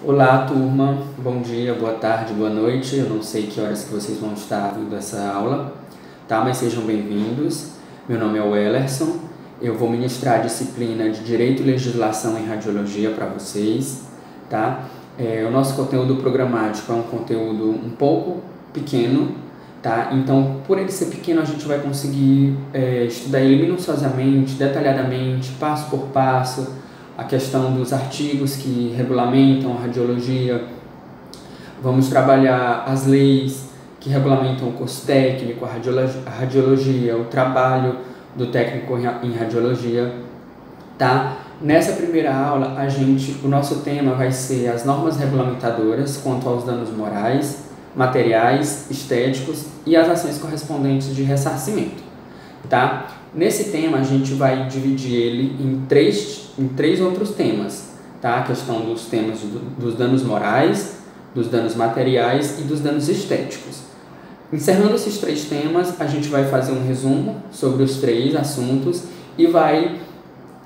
Olá, turma. Bom dia, boa tarde, boa noite. Eu não sei que horas que vocês vão estar vindo essa aula, tá? Mas sejam bem-vindos. Meu nome é Wellerson. Eu vou ministrar a disciplina de Direito e Legislação em Radiologia para vocês, tá? O nosso conteúdo programático é um conteúdo um pouco pequeno, tá? Então, por ele ser pequeno, a gente vai conseguir estudar ele minuciosamente, detalhadamente, passo por passo, a questão dos artigos que regulamentam a radiologia. Vamos trabalhar as leis que regulamentam o curso técnico, a radiologia, o trabalho do técnico em radiologia, tá? Nessa primeira aula, o nosso tema vai ser as normas regulamentadoras quanto aos danos morais, materiais, estéticos e as ações correspondentes de ressarcimento, tá? Nesse tema, a gente vai dividir ele em três outros temas, tá? A questão dos temas dos danos morais, dos danos materiais e dos danos estéticos. Encerrando esses três temas, a gente vai fazer um resumo sobre os três assuntos e vai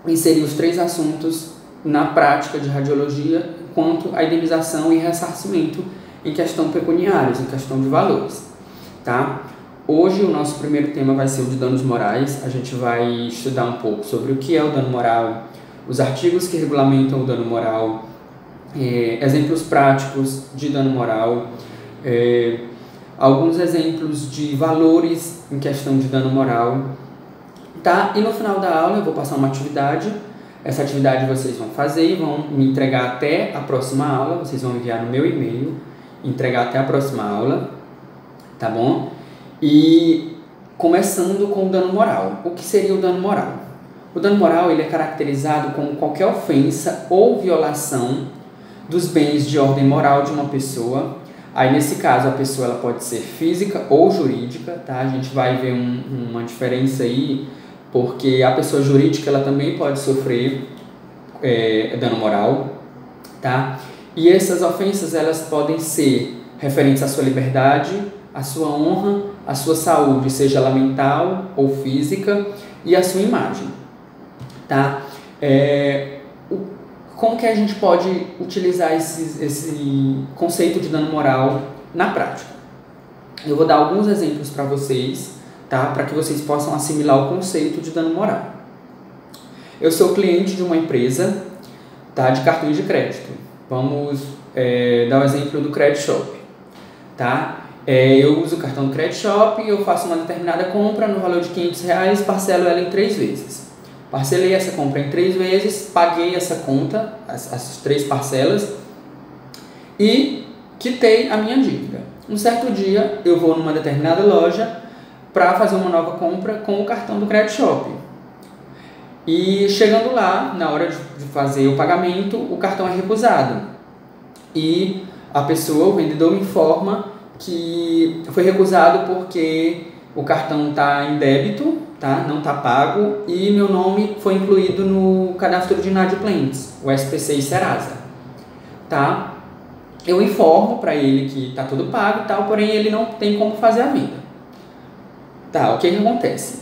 inserir os três assuntos na prática de radiologia quanto à indenização e ressarcimento em questão pecuniários, em questão de valores, tá? Hoje o nosso primeiro tema vai ser o de danos morais. A gente vai estudar um pouco sobre o que é o dano moral, os artigos que regulamentam o dano moral, exemplos práticos de dano moral, alguns exemplos de valores em questão de dano moral, tá? E no final da aula eu vou passar uma atividade. Essa atividade vocês vão fazer e vão me entregar até a próxima aula. Vocês vão enviar no meu e-mail, entregar até a próxima aula, tá bom? E começando com o dano moral. O que seria o dano moral? O dano moral ele é caracterizado como qualquer ofensa ou violação dos bens de ordem moral de uma pessoa. Aí, nesse caso, a pessoa ela pode ser física ou jurídica, tá? A gente vai ver uma diferença aí, porque a pessoa jurídica ela também pode sofrer dano moral, tá? E essas ofensas elas podem ser referentes à sua liberdade, à sua honra, à sua saúde, seja ela mental ou física, e à sua imagem, tá? Como que a gente pode utilizar esse conceito de dano moral na prática? Eu vou dar alguns exemplos para vocês, tá? Para que vocês possam assimilar o conceito de dano moral. Eu sou cliente de uma empresa, tá? De cartões de crédito. Vamos dar o exemplo do Credit Shop, tá? Eu uso o cartão do Credit Shop, eu faço uma determinada compra no valor de R$500, parcelo ela em 3 vezes. Parcelei essa compra em 3 vezes, paguei essa conta, as 3 parcelas, e quitei a minha dívida. Um certo dia, eu vou numa determinada loja para fazer uma nova compra com o cartão do Credit Shop. E chegando lá, na hora de fazer o pagamento, o cartão é recusado. E a pessoa, o vendedor, me informa que foi recusado porque o cartão está em débito, tá? Não está pago, e meu nome foi incluído no cadastro de inadimplentes, o SPC e Serasa, tá? Eu informo para ele que está tudo pago e tal, porém ele não tem como fazer a venda. Tá, o que acontece?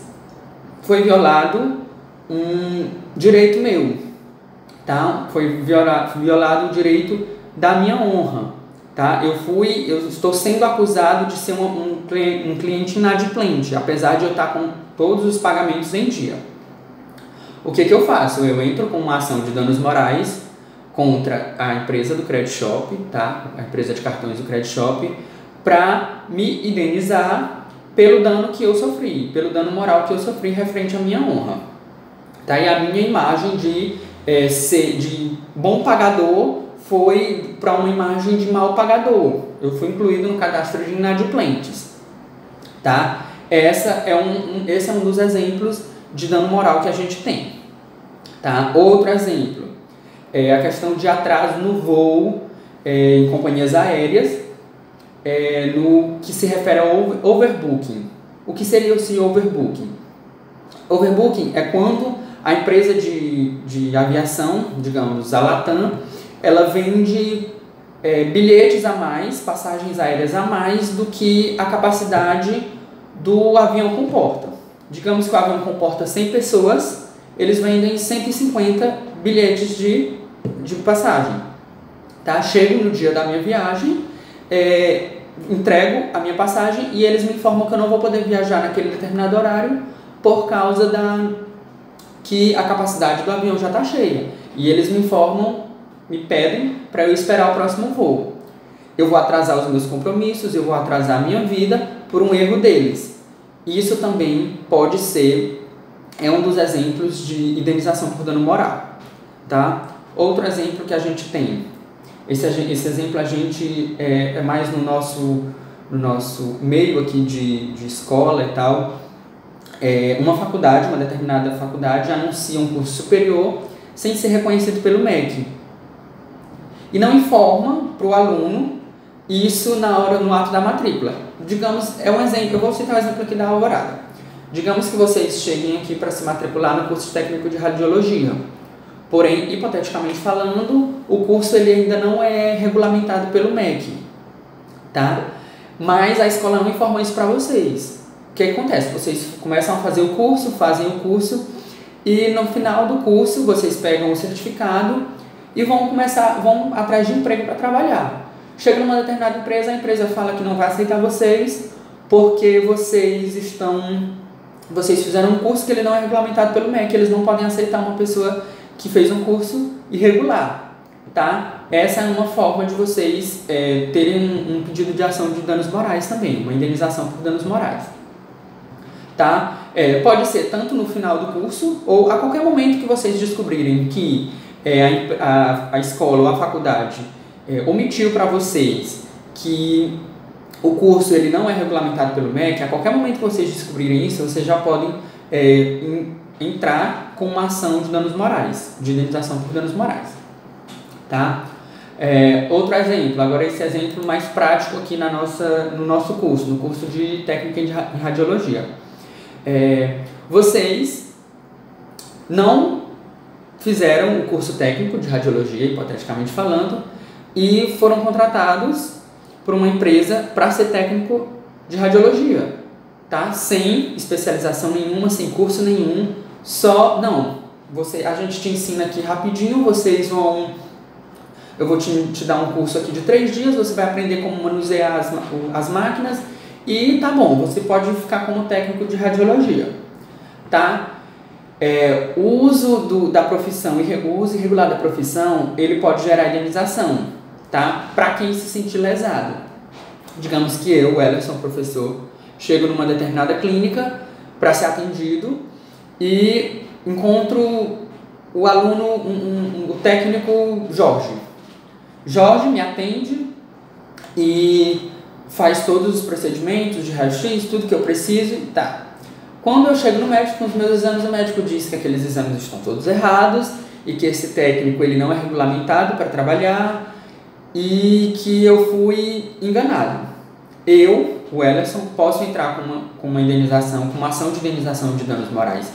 Foi violado um direito meu, tá? Foi violado o direito da minha honra. Tá? Eu estou sendo acusado de ser um cliente inadimplente, apesar de eu estar com todos os pagamentos em dia. O que eu faço? Eu entro com uma ação de danos morais contra a empresa do Credit Shop, tá? A empresa de cartões do Credit Shop, para me indenizar pelo dano que eu sofri, pelo dano moral que eu sofri referente à minha honra. Tá? E a minha imagem de ser de bom pagador foi para uma imagem de mal pagador. Eu fui incluído no cadastro de inadimplentes, tá? Esse é um dos exemplos de dano moral que a gente tem, tá? Outro exemplo é a questão de atraso no voo em companhias aéreas, no que se refere ao overbooking. O que seria esse overbooking? Overbooking é quando a empresa de aviação, digamos, a Latam, ela vende bilhetes a mais, passagens aéreas a mais do que a capacidade do avião comporta. Digamos que o avião comporta 100 pessoas, eles vendem 150 bilhetes de passagem. tá? Chego no dia da minha viagem, entrego a minha passagem e eles me informam que eu não vou poder viajar naquele determinado horário por causa que a capacidade do avião já está cheia. E eles me informam, me pedem para eu esperar o próximo voo. Eu vou atrasar os meus compromissos, eu vou atrasar a minha vida por um erro deles. Isso também pode ser um dos exemplos de indenização por dano moral, tá? Outro exemplo que a gente tem, esse exemplo a gente é mais no nosso meio aqui de escola e tal. Uma determinada faculdade anuncia um curso superior sem ser reconhecido pelo MEC e não informa para o aluno isso no ato da matrícula. Digamos, um exemplo, eu vou citar um exemplo aqui da Alvorada. Digamos que vocês cheguem aqui para se matricular no curso técnico de radiologia. Porém, hipoteticamente falando, o curso ele ainda não é regulamentado pelo MEC, tá? Mas a escola não informou isso para vocês. O que acontece? Vocês começam a fazer o curso, fazem o curso e no final do curso vocês pegam o certificado e vão atrás de emprego para trabalhar. Chega numa determinada empresa, a empresa fala que não vai aceitar vocês porque vocês fizeram um curso que ele não é regulamentado pelo MEC, eles não podem aceitar uma pessoa que fez um curso irregular, tá? Essa é uma forma de vocês terem um pedido de ação de danos morais também, uma indenização por danos morais, tá? Pode ser tanto no final do curso ou a qualquer momento que vocês descobrirem que a escola ou a faculdade omitiu para vocês que o curso ele não é regulamentado pelo MEC. A qualquer momento que vocês descobrirem isso, vocês já podem entrar com uma ação de danos morais, de indenização por danos morais, tá? Outro exemplo, agora esse exemplo mais prático aqui no nosso curso, no curso de técnica em radiologia. Vocês não fizeram o curso técnico de radiologia, hipoteticamente falando, e foram contratados por uma empresa para ser técnico de radiologia, tá? Sem especialização nenhuma, sem curso nenhum, a gente te ensina aqui rapidinho, eu vou te dar um curso aqui de 3 dias, você vai aprender como manusear as máquinas e tá bom, você pode ficar como técnico de radiologia, tá? O uso da profissão e o uso irregular da profissão, ele pode gerar indenização, tá? Para quem se sentir lesado. Digamos que eu, Ellerson, professor, chego numa determinada clínica para ser atendido e encontro o aluno, o técnico Jorge. Jorge me atende e faz todos os procedimentos de raio-x, tudo que eu preciso, tá. Quando eu chego no médico com os meus exames, o médico diz que aqueles exames estão todos errados e que esse técnico ele não é regulamentado para trabalhar e que eu fui enganado. Eu, o Ellerson, posso entrar com uma indenização, com uma ação de indenização de danos morais,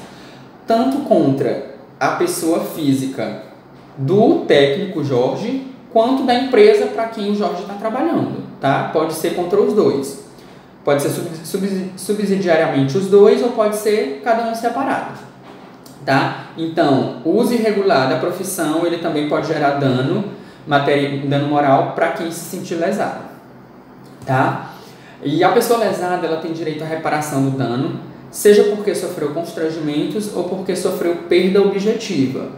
tanto contra a pessoa física do técnico Jorge, quanto da empresa para quem o Jorge está trabalhando, tá? Pode ser contra os dois. Pode ser subsidiariamente os dois ou pode ser cada um separado, tá? Então, o uso irregular da profissão, ele também pode gerar dano moral para quem se sentir lesado, tá? E a pessoa lesada, ela tem direito à reparação do dano, seja porque sofreu constrangimentos ou porque sofreu perda objetiva,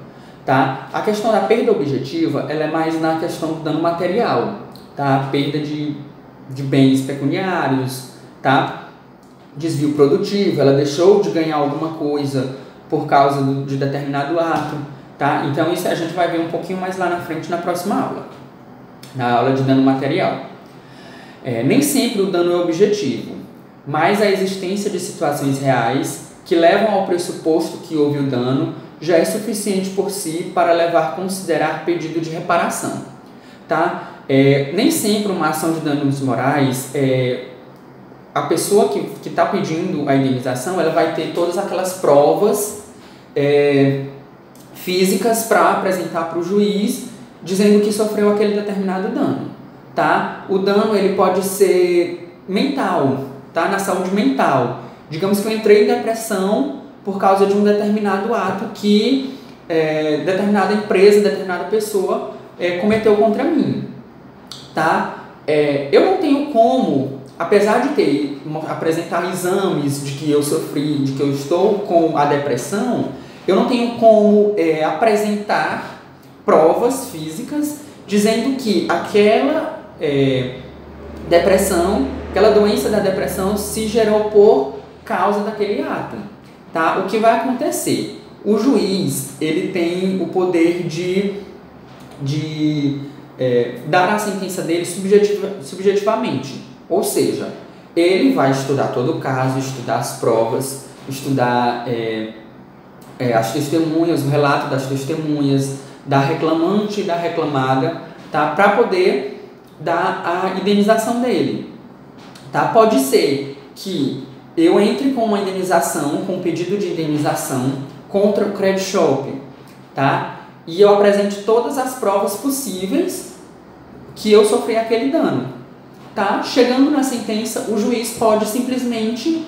tá? A questão da perda objetiva, ela é mais na questão do dano material, tá? Perda de bens pecuniários, tá? Desvio produtivo, ela deixou de ganhar alguma coisa por causa de determinado ato, tá? Então isso a gente vai ver um pouquinho mais lá na frente na próxima aula, na aula de dano material. Nem sempre o dano é objetivo, mas a existência de situações reais que levam ao pressuposto que houve o dano já é suficiente por si para levar a considerar pedido de reparação, tá? Nem sempre uma ação de danos morais, a pessoa que está pedindo a indenização, ela vai ter todas aquelas provas físicas para apresentar para o juiz, dizendo que sofreu aquele determinado dano, tá? O dano ele pode ser mental, tá? Na saúde mental. Digamos que eu entrei em depressão por causa de um determinado ato que determinada empresa, determinada pessoa cometeu contra mim, tá? Eu não tenho como, apesar de apresentar exames de que eu sofri, de que eu estou com a depressão, eu não tenho como apresentar provas físicas dizendo que aquela depressão, aquela doença da depressão se gerou por causa daquele ato, tá? O que vai acontecer? O juiz, ele tem o poder de dar a sentença dele subjetivamente, ou seja, ele vai estudar todo o caso, estudar as provas, estudar as testemunhas, o relato das testemunhas, da reclamante e da reclamada, tá? Para poder dar a indenização dele, tá? Pode ser que eu entre com uma indenização, com um pedido de indenização contra o credit shop, tá? E eu apresente todas as provas possíveis que eu sofri aquele dano, tá? Chegando na sentença, o juiz pode simplesmente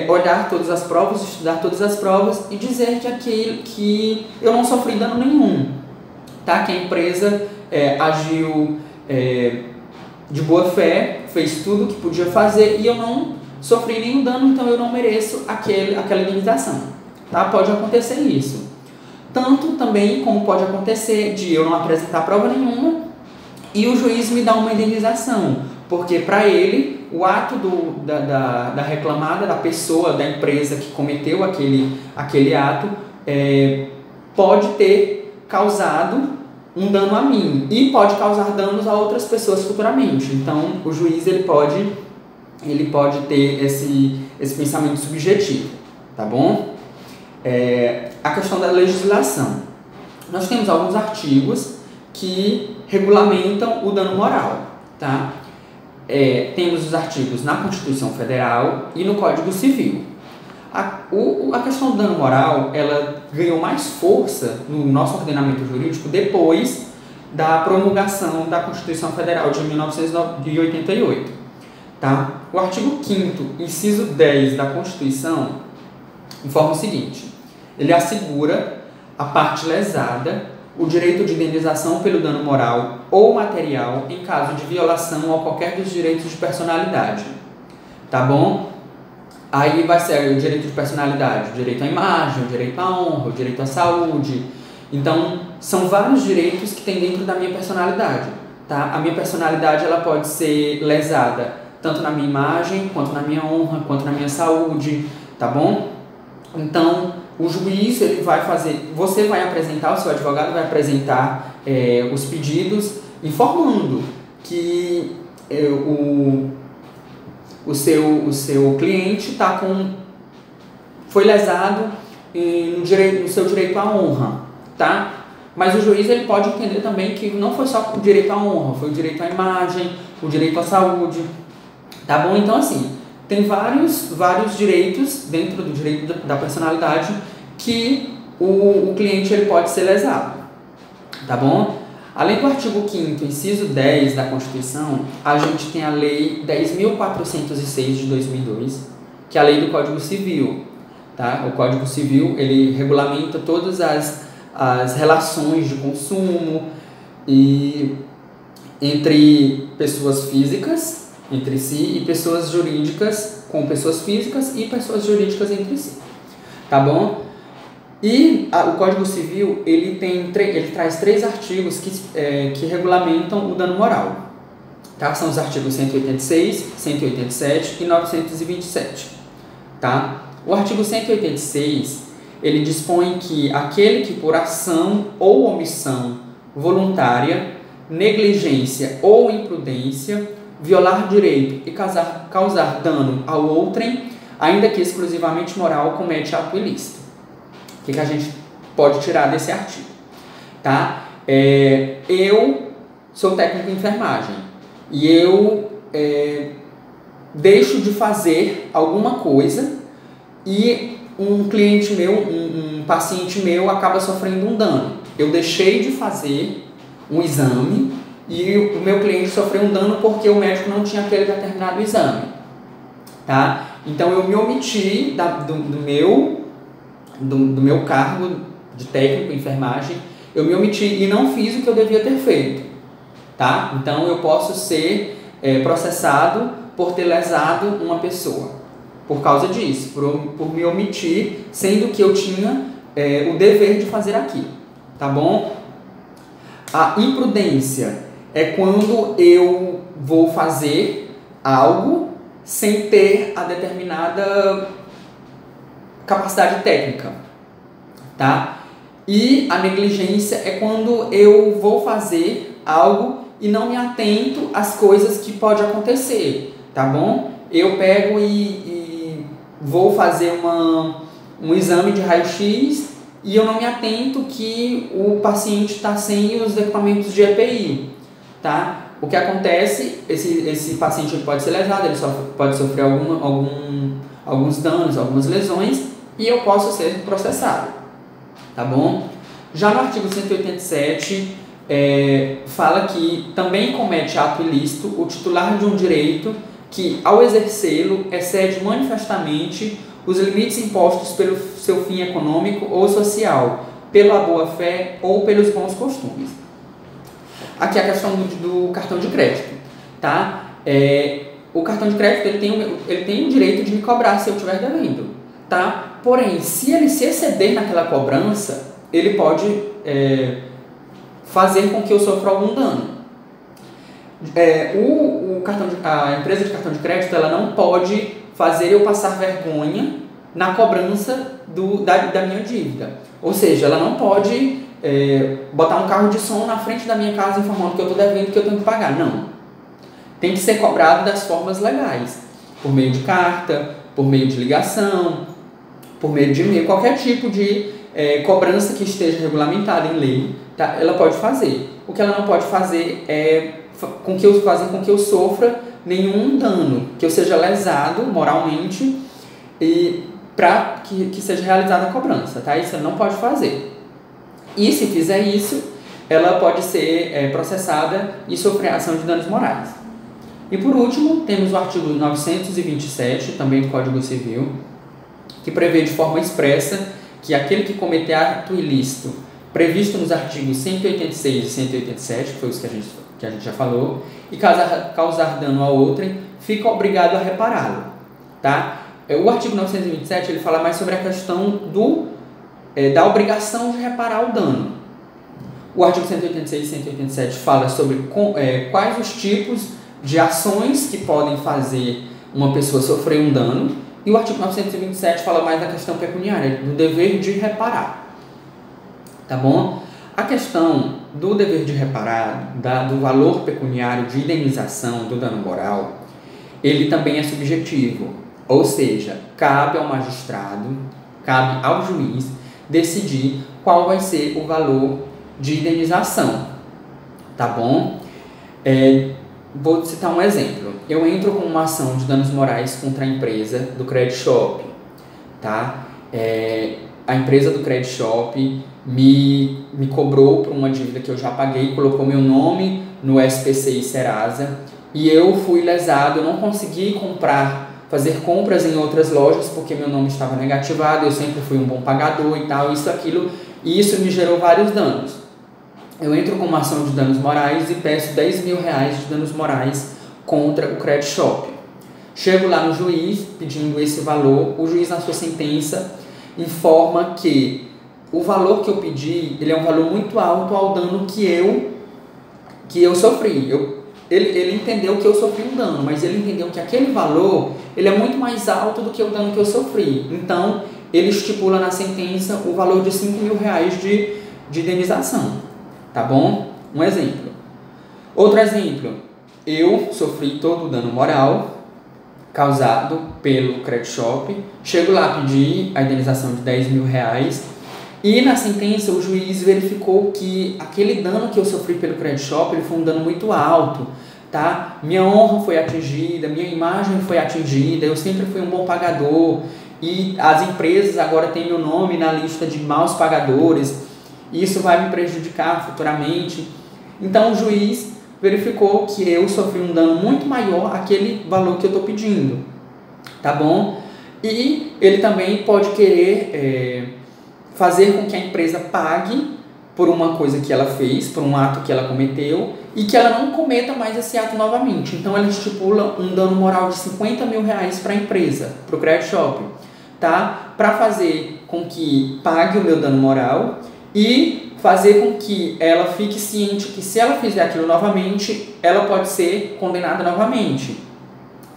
olhar todas as provas, estudar todas as provas e dizer que eu não sofri dano nenhum, tá? Que a empresa agiu de boa fé, fez tudo o que podia fazer e eu não sofri nenhum dano, então eu não mereço aquela indenização, tá? Pode acontecer isso. Tanto também como pode acontecer de eu não apresentar prova nenhuma e o juiz me dá uma indenização, porque para ele o ato da reclamada, da pessoa, da empresa que cometeu aquele ato pode ter causado um dano a mim e pode causar danos a outras pessoas futuramente. Então o juiz ele pode ter esse pensamento subjetivo, tá bom? A questão da legislação. Nós temos alguns artigos que regulamentam o dano moral, tá? Temos os artigos na Constituição Federal e no Código Civil. A questão do dano moral, ela ganhou mais força no nosso ordenamento jurídico depois da promulgação da Constituição Federal de 1988, tá? O artigo 5º, inciso 10 da Constituição, informa o seguinte: ele assegura à parte lesada o direito de indenização pelo dano moral ou material em caso de violação a qualquer dos direitos de personalidade, tá bom? Aí vai ser o direito de personalidade, o direito à imagem, o direito à honra, o direito à saúde. Então, são vários direitos que tem dentro da minha personalidade, tá? A minha personalidade ela pode ser lesada tanto na minha imagem, quanto na minha honra, quanto na minha saúde, tá bom? Então, o juiz ele vai fazer, você vai apresentar, o seu advogado vai apresentar os pedidos informando que o seu cliente foi lesado no seu direito à honra, tá? Mas o juiz ele pode entender também que não foi só o direito à honra, foi o direito à imagem, o direito à saúde, tá bom? Então, assim, tem vários direitos dentro do direito da personalidade que o cliente ele pode ser lesado, tá bom? Além do artigo 5º, inciso 10 da Constituição, a gente tem a Lei 10.406 de 2002, que é a Lei do Código Civil, tá? O Código Civil, ele regulamenta todas as relações de consumo entre pessoas físicas, entre si, e pessoas jurídicas, com pessoas físicas e pessoas jurídicas entre si, tá bom? E o Código Civil, ele traz 3 artigos que regulamentam o dano moral, tá? São os artigos 186, 187 e 927, tá? O artigo 186, ele dispõe que aquele que por ação ou omissão voluntária, negligência ou imprudência, violar direito e causar dano ao outrem, ainda que exclusivamente moral, comete ato ilícito. O que a gente pode tirar desse artigo? Tá? Eu sou técnico em enfermagem e eu deixo de fazer alguma coisa e um cliente meu, um paciente meu acaba sofrendo um dano. Eu deixei de fazer um exame e o meu cliente sofreu um dano porque o médico não tinha aquele determinado exame, tá? Então eu me omiti do meu cargo de técnico em enfermagem Eu me omiti e não fiz o que eu devia ter feito, tá? Então eu posso ser processado por ter lesado uma pessoa, por causa disso, por me omitir, sendo que eu tinha o dever de fazer aquilo, tá bom? A imprudência é quando eu vou fazer algo sem ter a determinada capacidade técnica, tá? E a negligência é quando eu vou fazer algo e não me atento às coisas que pode acontecer, tá bom? Eu pego e vou fazer um exame de raio-x e eu não me atento que o paciente está sem os equipamentos de EPI, tá? O que acontece, esse paciente pode ser lesado, ele pode sofrer alguns danos, algumas lesões, e eu posso ser processado, tá bom? Já no artigo 187, fala que também comete ato ilícito o titular de um direito que, ao exercê-lo, excede manifestamente os limites impostos pelo seu fim econômico ou social, pela boa-fé ou pelos bons costumes. Aqui a questão do cartão de crédito, tá? O cartão de crédito ele tem o direito de me cobrar se eu estiver devendo, tá? Porém, se ele se exceder naquela cobrança, ele pode fazer com que eu sofra algum dano. A empresa de cartão de crédito ela não pode fazer eu passar vergonha na cobrança da minha dívida. Ou seja, ela não pode botar um carro de som na frente da minha casa informando que eu estou devendo e que eu tenho que pagar. Não. Tem que ser cobrado das formas legais. Por meio de carta, por meio de ligação, por meio de e-mail, qualquer tipo de cobrança que esteja regulamentada em lei, tá? Ela pode fazer. O que ela não pode fazer é fazer com que eu sofra nenhum dano, que eu seja lesado moralmente e para que seja realizada a cobrança, tá? Isso ela não pode fazer. E se fizer isso, ela pode ser processada e sofrer ação de danos morais. E por último, temos o artigo 927, também do Código Civil, que prevê de forma expressa que aquele que cometer ato ilícito previsto nos artigos 186 e 187, que foi isso que a gente já falou, e causar dano a outrem, fica obrigado a repará-lo, tá? O artigo 927 ele fala mais sobre a questão da obrigação de reparar o dano. O artigo 186 e 187 fala sobre quais os tipos de ações que podem fazer uma pessoa sofrer um dano, e o artigo 927 fala mais da questão pecuniária, do dever de reparar. Tá bom? A questão do dever de reparar, do valor pecuniário de indenização do dano moral, ele também é subjetivo. Ou seja, cabe ao magistrado, cabe ao juiz decidir qual vai ser o valor de indenização. Tá bom? Vou citar um exemplo. Eu entro com uma ação de danos morais contra a empresa do Credit Shop, tá? A empresa do Credit Shop me cobrou por uma dívida que eu já paguei, colocou meu nome no SPCI Serasa e eu fui lesado, eu não consegui fazer compras em outras lojas porque meu nome estava negativado, eu sempre fui um bom pagador e tal, isso, aquilo, e isso me gerou vários danos. Eu entro com uma ação de danos morais e peço 10 mil reais de danos morais contra o Credit Shop. Chego lá no juiz pedindo esse valor, o juiz na sua sentença informa que o valor que eu pedi ele é um valor muito alto ao dano que eu sofri. Ele entendeu que eu sofri um dano, mas ele entendeu que aquele valor ele é muito mais alto do que o dano que eu sofri. Então, ele estipula na sentença o valor de 5 mil reais de indenização. Tá bom? Um exemplo. Outro exemplo. Eu sofri todo o dano moral causado pelo Credit Shop. Chego lá a pedir a indenização de 10 mil reais. E na sentença o juiz verificou que aquele dano que eu sofri pelo Credit Shop ele foi um dano muito alto, tá? Minha honra foi atingida, minha imagem foi atingida, eu sempre fui um bom pagador e as empresas agora têm meu nome na lista de maus pagadores, e isso vai me prejudicar futuramente. Então o juiz verificou que eu sofri um dano muito maior àquele valor que eu estou pedindo, tá bom? E ele também pode querer fazer com que a empresa pague por uma coisa que ela fez, por um ato que ela cometeu, e que ela não cometa mais esse ato novamente. Então, ela estipula um dano moral de R$50 mil para a empresa, para o Credit Shop, tá? Para fazer com que pague o meu dano moral e fazer com que ela fique ciente que se ela fizer aquilo novamente, ela pode ser condenada novamente,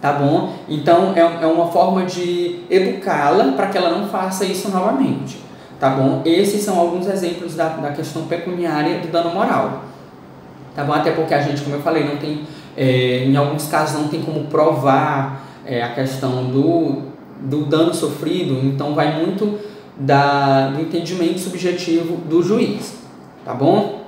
tá bom? Então, é uma forma de educá-la para que ela não faça isso novamente, tá bom? Esses são alguns exemplos da questão pecuniária do dano moral, tá bom? Até porque a gente, como eu falei, não tem, em alguns casos não tem como provar a questão do dano sofrido, então vai muito do entendimento subjetivo do juiz, tá bom?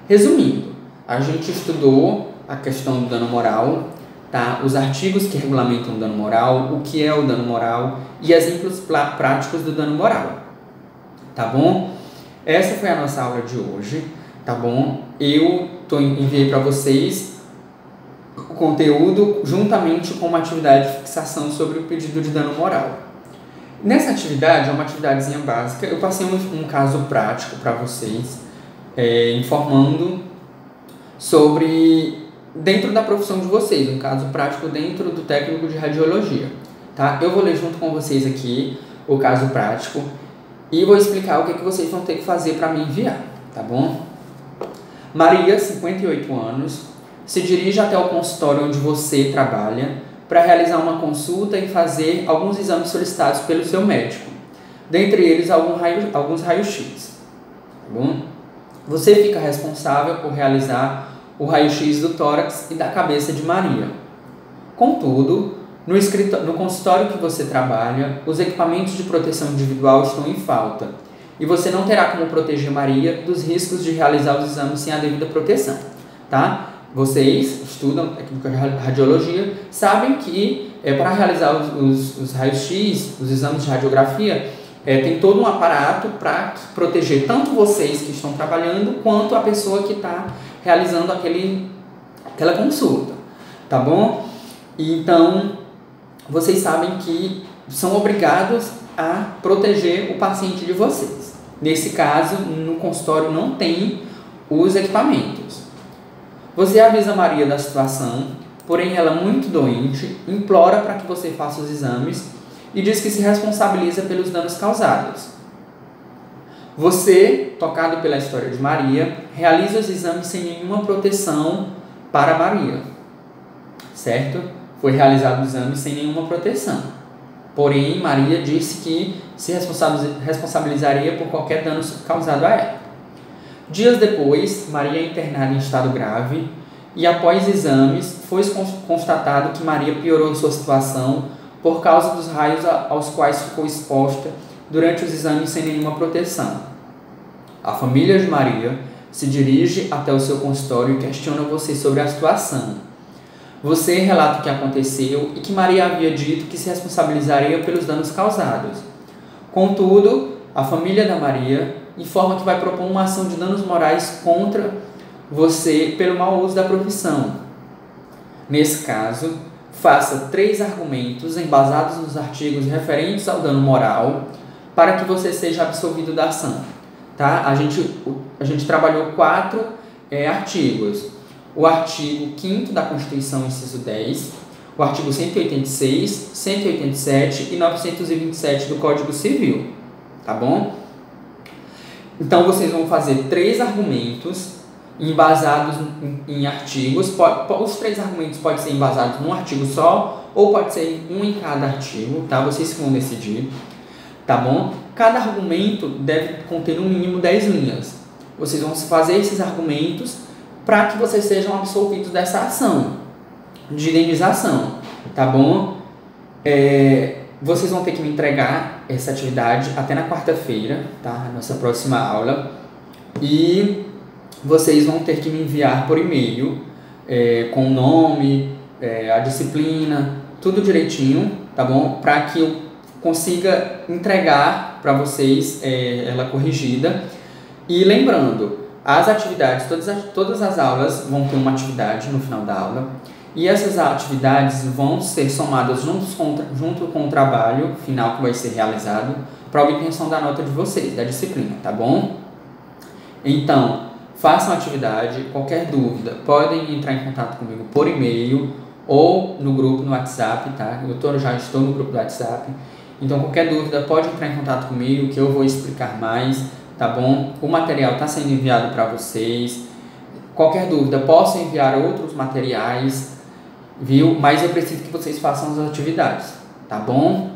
Resumindo, a gente estudou a questão do dano moral, tá? Os artigos que regulamentam o dano moral, o que é o dano moral e exemplos práticos do dano moral, tá bom? Essa foi a nossa aula de hoje, tá bom? Eu enviei para vocês o conteúdo juntamente com uma atividade de fixação sobre o pedido de dano moral. Nessa atividade, é uma atividadezinha básica, eu passei um caso prático para vocês, informando sobre, dentro da profissão de vocês, um caso prático dentro do técnico de radiologia, tá? Eu vou ler junto com vocês aqui o caso prático e vou explicar o que vocês vão ter que fazer para me enviar, tá bom? Maria, 58 anos, se dirige até o consultório onde você trabalha para realizar uma consulta e fazer alguns exames solicitados pelo seu médico, dentre eles alguns raios-x, tá bom? Você fica responsável por realizar o raio-x do tórax e da cabeça de Maria. Contudo, no consultório que você trabalha, os equipamentos de proteção individual estão em falta e você não terá como proteger Maria dos riscos de realizar os exames sem a devida proteção, tá? Vocês estudam técnica de radiologia, sabem que para realizar os raios-x, os exames de radiografia, tem todo um aparato para proteger tanto vocês que estão trabalhando, quanto a pessoa que está realizando aquela consulta, tá bom? Então, vocês sabem que são obrigados a proteger o paciente de vocês. Nesse caso, no consultório não tem os equipamentos. Você avisa Maria da situação, porém ela, muito doente, implora para que você faça os exames e diz que se responsabiliza pelos danos causados. Você, tocado pela história de Maria, realiza os exames sem nenhuma proteção para Maria, certo? Foi realizado o exame sem nenhuma proteção. Porém, Maria disse que se responsabilizaria por qualquer dano causado a ela. Dias depois, Maria é internada em estado grave e, após exames, foi constatado que Maria piorou sua situação por causa dos raios aos quais ficou exposta durante os exames sem nenhuma proteção. A família de Maria se dirige até o seu consultório e questiona você sobre a situação. Você relata o que aconteceu e que Maria havia dito que se responsabilizaria pelos danos causados. Contudo, a família da Maria informa que vai propor uma ação de danos morais contra você pelo mau uso da profissão. Nesse caso, faça 3 argumentos embasados nos artigos referentes ao dano moral para que você seja absolvido da ação. Tá? A gente trabalhou 4 artigos. O artigo 5º da Constituição, inciso 10, o artigo 186, 187 e 927 do Código Civil. Tá bom? Então, vocês vão fazer 3 argumentos embasados em artigos. Os 3 argumentos podem ser embasados num artigo só ou pode ser um em cada artigo, tá? Vocês que vão decidir, tá bom? Cada argumento deve conter no mínimo 10 linhas. Vocês vão fazer esses argumentos para que vocês sejam absolvidos dessa ação de indenização, tá bom? Vocês vão ter que me entregar essa atividade até na quarta-feira, tá? Nossa próxima aula. E vocês vão ter que me enviar por e-mail com o nome, a disciplina, tudo direitinho, tá bom? Para que eu consiga entregar para vocês ela corrigida. E lembrando, as atividades, todas as aulas vão ter uma atividade no final da aula. E essas atividades vão ser somadas junto com o trabalho final que vai ser realizado para a obtenção da nota de vocês, da disciplina, tá bom? Então, façam a atividade. Qualquer dúvida, podem entrar em contato comigo por e-mail ou no grupo no WhatsApp, tá? Já estou no grupo do WhatsApp. Então, qualquer dúvida, pode entrar em contato comigo que eu vou explicar mais, tá bom? O material está sendo enviado para vocês. Qualquer dúvida, posso enviar outros materiais, viu? Mas eu preciso que vocês façam as atividades, tá bom?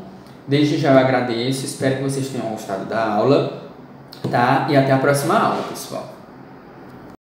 Desde já eu agradeço, espero que vocês tenham gostado da aula, tá? E até a próxima aula, pessoal.